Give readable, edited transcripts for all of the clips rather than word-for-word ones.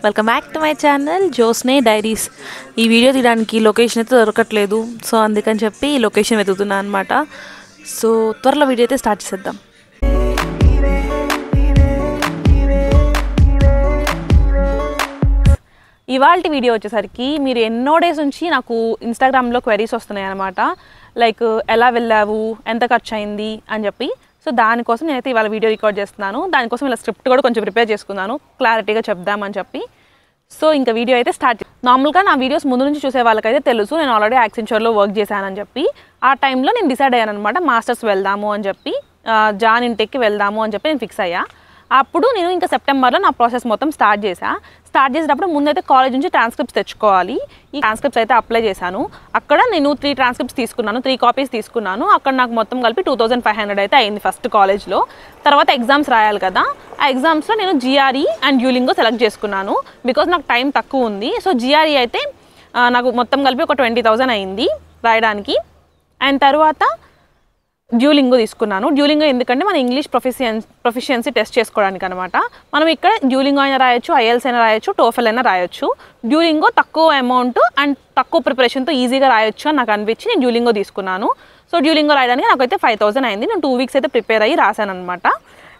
Welcome back to my channel జోస్నే diaries. ఈ video తీయడానికి లొకేషన్ అయితే దొరకట్లేదు, సో అందుకని చెప్పి ఈ లొకేషన్ వెతుకుతున్నాను అనమాట. సో త్వరలో వీడియో అయితే స్టార్ట్ చేద్దాం. ఇవాళ వీడియో వచ్చేసరికి మీరు ఎన్నో డేస్ నుంచి నాకు ఇన్స్టాగ్రామ్లో క్వెరీస్ వస్తున్నాయి అనమాట. లైక్ ఎలా వెళ్ళావు, ఎంత ఖర్చు అయింది అని చెప్పి. సో దానికోసం నేనైతే ఇవాళ వీడియో రికార్డ్ చేస్తున్నాను. దానికోసం ఇలా స్క్రిప్ట్ కూడా కొంచెం ప్రిపేర్ చేసుకున్నాను, క్లారిటీగా చెప్దామని చెప్పి. సో ఇంకా వీడియో అయితే స్టార్ట్. నార్మల్గా నా వీడియోస్ ముందు నుంచి చూసే వాళ్ళకైతే తెలుసు, నేను ఆల్రెడీ యాక్సెంచర్లో వర్క్ చేశానని చెప్పి. ఆ టైంలో నేను డిసైడ్ అయ్యాను అనమాట, మాస్టర్స్ వెళ్దాము అని చెప్పి, జాన్ ఇంటెక్కి వెళ్దాము అని చెప్పి నేను ఫిక్స్ అయ్యా. అప్పుడు నేను ఇంకా సెప్టెంబర్లో నా ప్రాసెస్ మొత్తం స్టార్ట్ చేసేటప్పుడు ముందైతే కాలేజ్ నుంచి ట్రాన్స్క్రిప్ట్స్ తెచ్చుకోవాలి. ఈ ట్రాన్స్క్రిప్ట్స్ అయితే అప్లై చేశాను. అక్కడ నేను 3 ట్రాన్స్క్రిప్ట్స్ తీసుకున్నాను, 3 కాపీస్ తీసుకున్నాను. అక్కడ నాకు మొత్తం కలిపి 2500 అయితే అయింది ఫస్ట్ కాలేజ్లో. తర్వాత ఎగ్జామ్స్ రాయాలి కదా, ఆ ఎగ్జామ్స్లో నేను జిఆర్ఈ అండ్ డ్యూలింగో సెలెక్ట్ చేసుకున్నాను, బికాజ్ నాకు టైం తక్కువ ఉంది. సో జిఆర్ఈ అయితే నాకు మొత్తం కలిపి ఒక 20,000 అయింది రాయడానికి. అండ్ తర్వాత డ్యూలింగో తీసుకున్నాను. డ్యూలింగో ఎందుకంటే మన ఇంగ్లీష్ ప్రొఫిషియన్సీ టెస్ట్ చేసుకోవడానికి అనమాట. మనం ఇక్కడ డ్యూలింగో అయినా రాయొచ్చు, ఐఎల్స్ అయినా రాయొచ్చు, టోఫెల్ అయినా రాయొచ్చు. డ్యూలింగో తక్కువ అమౌంట్ అండ్ తక్కువ ప్రిపరేషన్తో ఈజీగా రాయొచ్చు అని నాకు అనిపించి నేను డ్యూలింగో తీసుకున్నాను. సో డ్యూలింగో రాయడానికి నాకైతే 5,000 అయింది. నేను 2 వీక్స్ అయితే ప్రిపేర్ అయ్యి రాశాను అనమాట.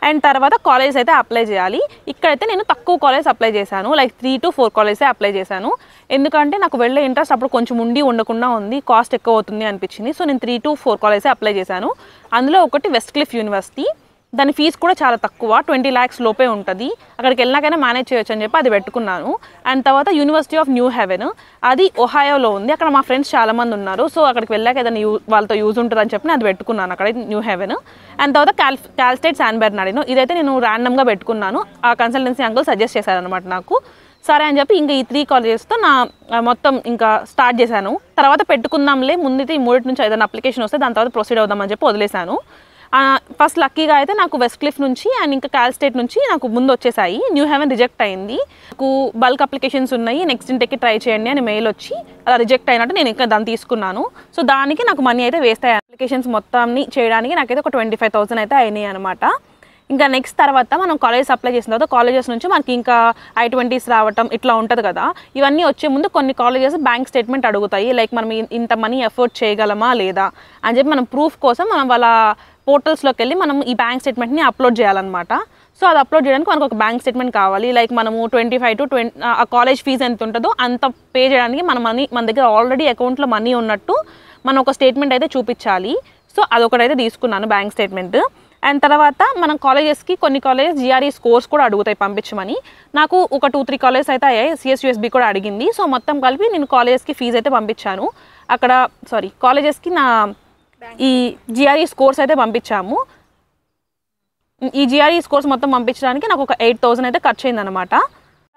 అండ్ తర్వాత కాలేజ్ అయితే అప్లై చేయాలి. ఇక్కడైతే నేను తక్కువ కాలేజ్ అప్లై చేశాను, లైక్ 3 to 4 కాలేజే అప్లై చేశాను. ఎందుకంటే నాకు వెళ్ళే ఇంట్రెస్ట్ అప్పుడు కొంచెం ఉండకుండా ఉంది, కాస్ట్ ఎక్కువ అవుతుంది అనిపించింది. సో నేను 3 to 4 కాలేజే అప్లై చేశాను. అందులో ఒకటి వెస్ట్ క్లిఫ్ యూనివర్సిటీ. దాని ఫీజు కూడా చాలా తక్కువ, 20 lakhs లోపే ఉంటుంది. అక్కడికి వెళ్ళినాకైనా మేనేజ్ చేయొచ్చు అని చెప్పి అది పెట్టుకున్నాను. అండ్ తర్వాత యూనివర్సిటీ ఆఫ్ న్యూ హెవెన్, అది ఒహాయోలో ఉంది. అక్కడ మా ఫ్రెండ్స్ చాలామంది ఉన్నారు, సో అక్కడికి వెళ్ళాక ఏదైనా వాళ్ళతో యూజ్ ఉంటుందని చెప్పి నేను అది పెట్టుకున్నాను అక్కడ న్యూ హెవెన్. అండ్ తర్వాత కాల్ స్టేట్ శాన్ బెర్నార్డినో, ఇదైతే నేను ర్యాండమ్గా పెట్టుకున్నాను. ఆ కన్సల్టెన్సీ అంకుల్ సజెస్ట్ చేశారనమాట నాకు. సరే అని చెప్పి ఇంకా ఈ 3 కాలేజెస్తో నా మొత్తం ఇంకా స్టార్ట్ చేశాను. తర్వాత పెట్టుకుందాంలే, ముందైతే ఈ 3 నుంచి ఏదైనా అప్లికేషన్ వస్తే దాని తర్వాత ప్రొసీడ్ అవుదామని చెప్పి వదిలేశాను. ఫస్ట్ లక్కీగా అయితే నాకు వెస్ట్ క్లిఫ్ నుంచి అండ్ ఇంకా కాల్ స్టేట్ నుంచి నాకు ముందు వచ్చేసాయి. న్యూ హెవెన్ రిజెక్ట్ అయింది. నాకు బల్క్ అప్లికేషన్స్ ఉన్నాయి, నెక్స్ట్ ఇంటెక్కి ట్రై చేయండి అని మెయిల్ వచ్చి అలా రిజెక్ట్ అయినట్టు నేను ఇంకా దాన్ని తీసుకున్నాను. సో దానికి నాకు మనీ అయితే వేస్ట్ అయ్యాయి. అప్లికేషన్స్ మొత్తాన్ని చేయడానికి నాకైతే ఒక 25,000 అయితే అయినాయి అనమాట. ఇంకా నెక్స్ట్ తర్వాత మనం కాలేజెస్ అప్లై చేసిన తర్వాత కాలేజెస్ నుంచి మనకి ఇంకా I-20s రావటం ఇట్లా ఉంటుంది కదా. ఇవన్నీ వచ్చే ముందు కొన్ని కాలేజెస్ బ్యాంక్ స్టేట్మెంట్ అడుగుతాయి, లైక్ మనం ఇంత మనీ ఎఫోర్డ్ చేయగలమా లేదా అని చెప్పి మనం ప్రూఫ్ కోసం మనం వాళ్ళ పోర్టల్స్లోకి వెళ్ళి మనం ఈ బ్యాంక్ స్టేట్మెంట్ని అప్లోడ్ చేయాలన్నమాట. సో అది అప్లోడ్ చేయడానికి మనకు ఒక బ్యాంక్ స్టేట్మెంట్ కావాలి. లైక్ మనము 25 to 20 ఆ కాలేజ్ ఫీజు ఎంత ఉంటుందో అంత పే చేయడానికి మన దగ్గర ఆల్రెడీ అకౌంట్లో మనీ ఉన్నట్టు మనం ఒక స్టేట్మెంట్ అయితే చూపించాలి. సో అదొకటైతే తీసుకున్నాను, బ్యాంక్ స్టేట్మెంట్. అండ్ తర్వాత మనం కాలేజెస్కి కొన్ని కాలేజెస్ జిఆర్ఈ స్కోర్స్ కూడా అడుగుతాయి పంపించమని. నాకు ఒక 2-3 కాలేజెస్ అయితే అయ్యాయి, CSUSB కూడా అడిగింది. సో మొత్తం కలిపి నేను కాలేజెస్కి ఫీజు అయితే పంపించాను. కాలేజెస్కి నా ఈ జిఆర్ఈ స్కోర్స్ అయితే పంపించాము. ఈ జిఆర్ఈ స్కోర్స్ మొత్తం పంపించడానికి నాకు ఒక 8,000 అయితే ఖర్చు అయిందనమాట.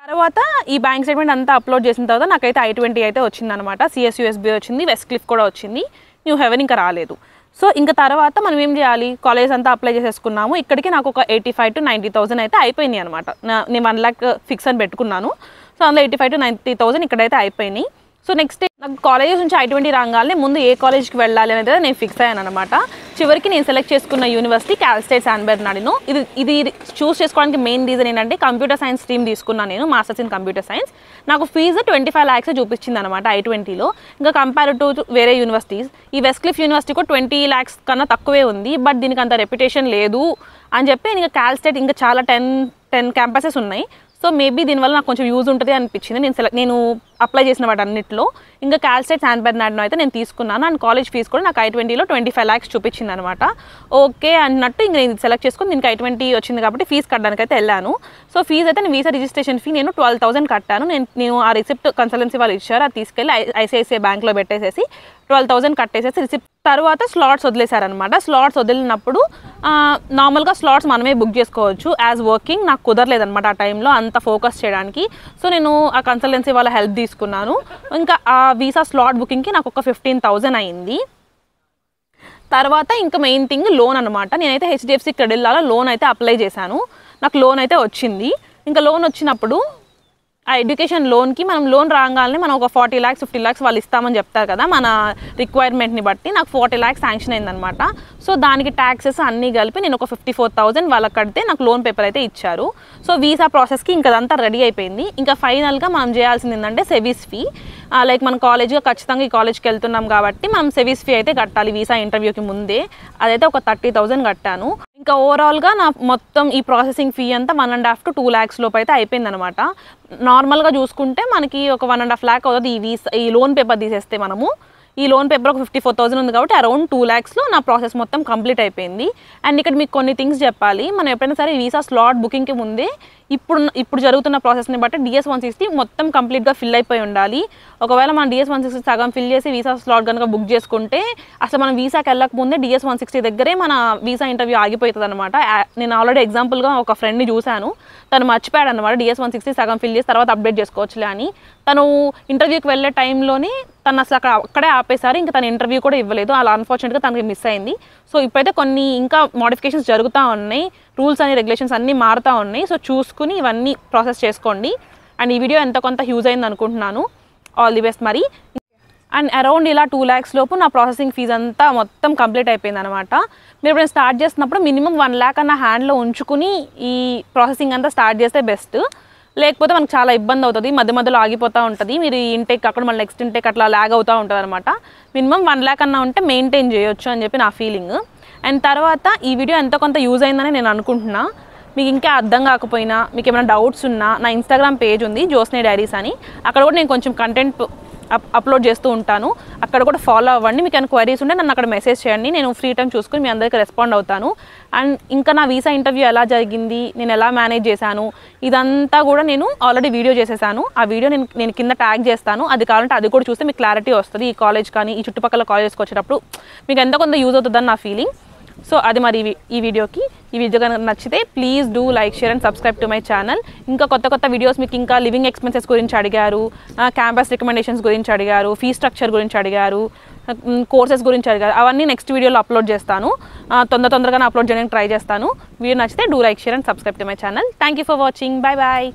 తర్వాత ఈ బ్యాంక్ స్టేట్మెంట్ అంతా అప్లోడ్ చేసిన తర్వాత నాకైతే I-20 అయితే వచ్చిందనమాట. CSUSB వచ్చింది, వెస్ట్ క్లిఫ్ కూడా వచ్చింది, న్యూ హెవెన్ ఇంకా రాలేదు. సో ఇంకా తర్వాత మనం ఏం చేయాలి, కాలేజ్ అంతా అప్లై చేసేసుకున్నాము. ఇక్కడికి నాకు ఒక 85,000 to 90,000 అయితే అయిపోయినాయి అనమాట. నేను 1 lakh ఫిక్స్ అని పెట్టుకున్నాను. సో అందులో 85,000 to 90,000 ఇక్కడైతే అయిపోయినాయి. సో నెక్స్ట్ నాకు కాలేజెస్ నుంచి I-20 రాగానే ముందు ఏ కాలేజ్కి వెళ్ళాలి అనేది నేను ఫిక్స్ అయ్యాను అనమాట. చివరికి నేను సెలెక్ట్ చేసుకున్న university call state San Bernardino. ఇది చూస్ చేసుకోవడానికి మెయిన్ రీజన్ ఏంటంటే కంప్యూటర్ సైన్స్ స్ట్రీమ్ తీసుకున్నాను నేను, మాస్టర్స్ ఇన్ కంప్యూటర్ సైన్స్. నాకు ఫీజు 25 lakhs చూపించింది అనమాట I-20లో. ఇంకా కంపేర్ టు వేరే యూనివర్సిటీస్, ఈ వెస్ట్ క్లిఫ్ యూనివర్సిటీ కూడా 20 lakhs కన్నా తక్కువే ఉంది, బట్ దీనికి అంత రెప్యుటేషన్ లేదు అని చెప్పి ఇంకా కాల్ స్టేట్ ఇంకా చాలా 10 క్యాంపసెస్ ఉన్నాయి. సో మేబీ దీనివల్ల నాకు కొంచెం యూజ్ ఉంటుంది అనిపించింది. నేను అప్లై చేసిన వాటి అన్నింటిలో ఇంకా కాల్ స్టేట్ శాన్ బెర్నార్డినో అయితే నేను తీసుకున్నాను. అండ్ కాలేజ్ ఫీజు కూడా నాకు I-20లో 25 lakhs చూపించింది అనమాట. ఓకే అన్నట్టు ఇంకా నేను సెలెక్ట్ చేసుకుని దీనికి I-20 వచ్చింది కాబట్టి ఫీజు కట్టడానికి అయితే వెళ్ళాను. సో ఫీజు అయితే నేను వీసా రిజిస్ట్రేషన్ ఫీ నేను 12,000 కట్టాను. నేను ఆ రిసిప్ట్ కన్సల్టెన్సీ వాళ్ళు ఇచ్చారు, అది తీసుకెళ్ళి ICICI బ్యాంక్లో పెట్టేసేసి 12,000 కట్టేసేసి రిసిప్ట్. తర్వాత స్లాట్స్ వదిలేశారనమాట. స్లాట్స్ వదిలినప్పుడు నార్మల్గా స్లాట్స్ మనమే బుక్ చేసుకోవచ్చు. యాజ్ వర్కింగ్ నాకు కుదరలేదనమాట ఆ టైంలో అంత ఫోకస్ చేయడానికి. సో నేను ఆ కన్సల్టెన్సీ వాళ్ళ హెల్ప్ తీసుకున్నాను. ఇంకా ఆ వీసా స్లాట్ బుకింగ్కి నాకు ఒక 15,000 అయింది. తర్వాత ఇంకా మెయిన్ థింగ్ లోన్ అనమాట. నేనైతే HDFC క్రెడిట్ లాలో లోన్ అయితే అప్లై చేశాను. నాకు లోన్ అయితే వచ్చింది. ఇంకా లోన్ వచ్చినప్పుడు ఆ ఎడ్యుకేషన్ లోన్కి మనం లోన్ రాగానే మనం ఒక 40 lakhs 50 lakhs వాళ్ళు ఇస్తామని చెప్తారు కదా మన రిక్వైర్మెంట్ని బట్టి. నాకు 40 lakhs శాంక్షన్ అయిందనమాట. సో దానికి ట్యాక్సెస్ అన్నీ కలిపి నేను ఒక 54,000 వాళ్ళకి కడితే నాకు లోన్ పేపర్ అయితే ఇచ్చారు. సో వీసా ప్రాసెస్కి ఇంకా అదంతా రెడీ అయిపోయింది. ఇంకా ఫైనల్గా మనం చేయాల్సింది ఏంటంటే సెవిస్ ఫీ. లైక్ మన కాలేజ్గా ఖచ్చితంగా ఈ కాలేజ్కి వెళ్తున్నాం కాబట్టి మనం సెవిస్ ఫీ అయితే కట్టాలి వీసా ఇంటర్వ్యూకి ముందే. అదైతే ఒక 30,000 కట్టాను. ఇంకా ఓవరాల్గా నా మొత్తం ఈ ప్రాసెసింగ్ ఫీ అంతా 1.5 to 2 lakhs లోపు అయితే అయిపోయిందనమాట. నార్మల్గా చూసుకుంటే మనకి ఒక 1.5 lakh అవుతుంది ఈ లోన్ పేపర్ తీసేస్తే. మనము ఈ లోన్ పేపర్ ఒక 54,000 ఉంది కాబట్టి అరౌండ్ 2 lakhsలో నా ప్రాసెస్ మొత్తం కంప్లీట్ అయిపోయింది. అండ్ ఇక్కడ మీకు కొన్ని థింగ్స్ చెప్పాలి. మనం ఎప్పుడైనా సరే వీసా స్లాట్ బుకింగ్కి ముందే ఇప్పుడు జరుగుతున్న ప్రాసెస్ని బట్టి DS-160 మొత్తం కంప్లీట్గా ఫిల్ అయిపోయి ఉండాలి. ఒకవేళ మనం DS-160 సగం ఫిల్ చేసి వీసా స్లాట్ కనుక బుక్ చేసుకుంటే అసలు మనం వీసాకి వెళ్ళక ముందే DS-160 దగ్గరే మన వీసా ఇంటర్వ్యూ ఆగిపోతుంది అనమాట. నేను ఆల్రెడీ ఎగ్జాంపుల్గా ఒక ఫ్రెండ్ని చూశాను. తను మర్చిపోయాడు అనమాట DS-160 సగం ఫిల్ చేసి తర్వాత అప్డేట్ చేసుకోవచ్చులే అని. తను ఇంటర్వ్యూకి వెళ్ళే టైంలోనే తను అసలు అక్కడే ఆపేశారు. ఇంకా తన ఇంటర్వ్యూ కూడా ఇవ్వలేదు. అలా అన్ఫార్చునేట్గా తనకి మిస్ అయింది. సో ఇప్పుడైతే కొన్ని ఇంకా మోడిఫికేషన్స్ జరుగుతూ ఉన్నాయి. రూల్స్ అని రెగ్యులేషన్స్ అన్నీ మారుతూ ఉన్నాయి. సో చూసుకుని ఇవన్నీ ప్రాసెస్ చేసుకోండి. అండ్ ఈ వీడియో ఎంత కొంత యూజ్ అయింది అనుకుంటున్నాను. ఆల్ ది బెస్ట్ మరి. అండ్ అరౌండ్ ఇలా 2 lakhs లోపు నా ప్రాసెసింగ్ ఫీజ్ అంతా మొత్తం కంప్లీట్ అయిపోయింది అనమాట. మీరు ఇప్పుడు స్టార్ట్ చేస్తున్నప్పుడు మినిమం 1 lakh అన్న హ్యాండ్లో ఉంచుకుని ఈ ప్రాసెసింగ్ అంతా స్టార్ట్ చేస్తే బెస్ట్. లేకపోతే మనకు చాలా ఇబ్బంది అవుతుంది. మధ్యలో ఆగిపోతూ ఉంటుంది. మీరు ఈ ఇంటేక్ అక్కడ మళ్ళీ నెక్స్ట్ ఇంటేక్ అట్లా ల్యాగ్ అవుతూ ఉంటుంది అనమాట. మినిమం 1 lakh అన్న ఉంటే మెయింటైన్ చేయొచ్చు అని చెప్పి నా ఫీలింగ్. అండ్ తర్వాత ఈ వీడియో ఎంత కొంత యూజ్ అయిందని నేను అనుకుంటున్నా. మీకు ఇంకా అర్థం కాకపోయినా మీకు ఏమైనా డౌట్స్ ఉన్నా నా ఇన్స్టాగ్రామ్ పేజ్ ఉంది జ్యోత్స్న డైరీస్ అని. అక్కడ కూడా నేను కొంచెం కంటెంట్ అప్లోడ్ చేస్తూ ఉంటాను. అక్కడ కూడా ఫాలో అవ్వండి. మీకు ఏమైనా క్వైరీస్ ఉంటే నన్ను అక్కడ మెసేజ్ చేయండి. నేను ఫ్రీ టైం చూసుకుని మీ అందరికీ రెస్పాండ్ అవుతాను. అండ్ ఇంకా నా వీసా ఇంటర్వ్యూ ఎలా జరిగింది, నేను ఎలా మేనేజ్ చేశాను, ఇదంతా కూడా నేను ఆల్రెడీ వీడియో చేసేసాను. ఆ వీడియో నేను కింద ట్యాగ్ చేస్తాను. అది కావాలంటే అది కూడా చూస్తే మీకు క్లారిటీ వస్తుంది. ఈ కాలేజ్ కానీ ఈ చుట్టుపక్కల కాలేజెస్కి వచ్చేటప్పుడు మీకు ఎంత కొంత యూజ్ అవుతుందని నా ఫీలింగ్. సో అది మరి ఈ వీడియో కనుక నచ్చితే please do like share and subscribe to my channel. ఇంకా కొత్త వీడియోస్ మీకు ఇంకా లివింగ్ ఎక్స్పెన్సెస్ గురించి అడిగారు, క్యాంపస్ రికమెండేషన్స్ గురించి అడిగారు, ఫీ స్ట్రక్చర్ గురించి అడిగారు, కోర్సెస్ గురించి అడిగారు. అవన్నీ నెక్స్ట్ వీడియోలో అప్లోడ్ చేస్తాను. తొందరగానే అప్లోడ్ చేయడానికి ట్రై చేస్తాను. వీడియో నచ్చితే do like share and subscribe to my channel. Thank you for watching. Bye bye.